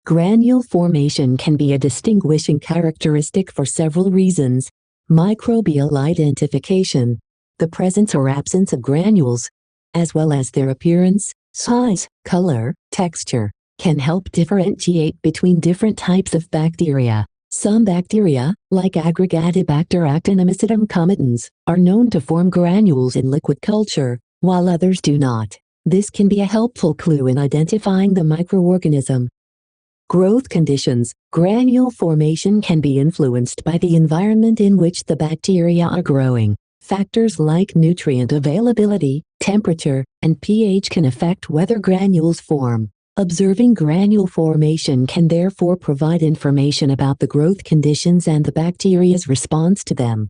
Granule formation can be a distinguishing characteristic for several reasons. Microbial identification, the presence or absence of granules, as well as their appearance, size, color, texture, can help differentiate between different types of bacteria. Some bacteria, like Aggregatibacter actinomycetemcomitans, are known to form granules in liquid culture, while others do not. This can be a helpful clue in identifying the microorganism. Growth conditions. Granule formation can be influenced by the environment in which the bacteria are growing. Factors like nutrient availability, temperature, and pH can affect whether granules form. Observing granule formation can therefore provide information about the growth conditions and the bacteria's response to them.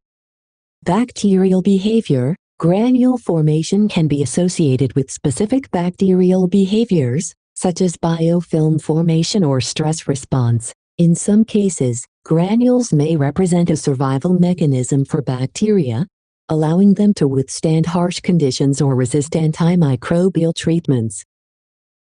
Bacterial behavior. Granule formation can be associated with specific bacterial behaviors, such as biofilm formation or stress response. In some cases, granules may represent a survival mechanism for bacteria, allowing them to withstand harsh conditions or resist antimicrobial treatments.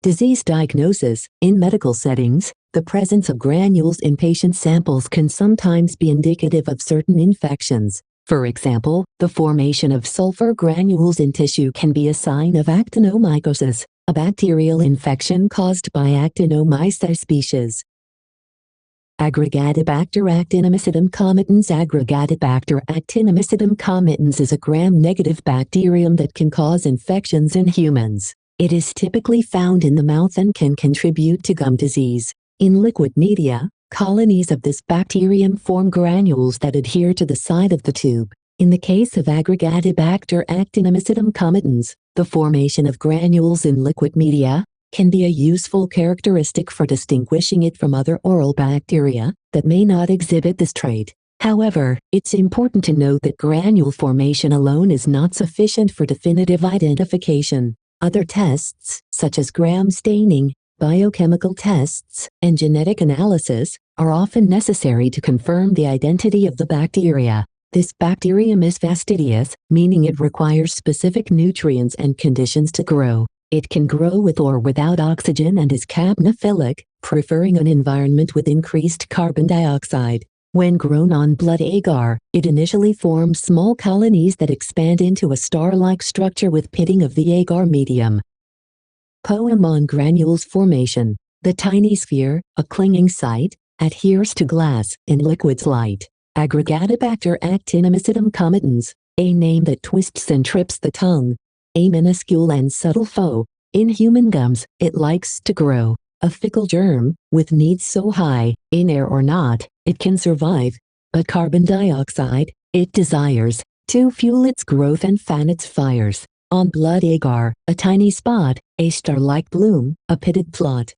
Disease diagnosis. In medical settings, the presence of granules in patient samples can sometimes be indicative of certain infections. For example, the formation of sulfur granules in tissue can be a sign of actinomycetes, a bacterial infection caused by actinomyces species. Aggregatibacter actinomycetemcomitans. Aggregatibacter actinomycetemcomitans is a gram-negative bacterium that can cause infections in humans. It is typically found in the mouth and can contribute to gum disease. In liquid media, colonies of this bacterium form granules that adhere to the side of the tube. In the case of Aggregatibacter actinomycetemcomitans, the formation of granules in liquid media can be a useful characteristic for distinguishing it from other oral bacteria that may not exhibit this trait. However, it's important to note that granule formation alone is not sufficient for definitive identification. Other tests, such as gram staining, biochemical tests, and genetic analysis, are often necessary to confirm the identity of the bacteria. This bacterium is fastidious, meaning it requires specific nutrients and conditions to grow. It can grow with or without oxygen and is capnophilic, preferring an environment with increased carbon dioxide. When grown on blood agar, it initially forms small colonies that expand into a star-like structure with pitting of the agar medium. Poem on granules formation. The tiny sphere, a clinging site, adheres to glass in liquid light. Aggregatibacter actinomycetemcomitans, a name that twists and trips the tongue. A minuscule and subtle foe. In human gums, it likes to grow. A fickle germ, with needs so high, in air or not, it can survive. But carbon dioxide, it desires, to fuel its growth and fan its fires. On blood agar, a tiny spot, a star-like bloom, a pitted plot.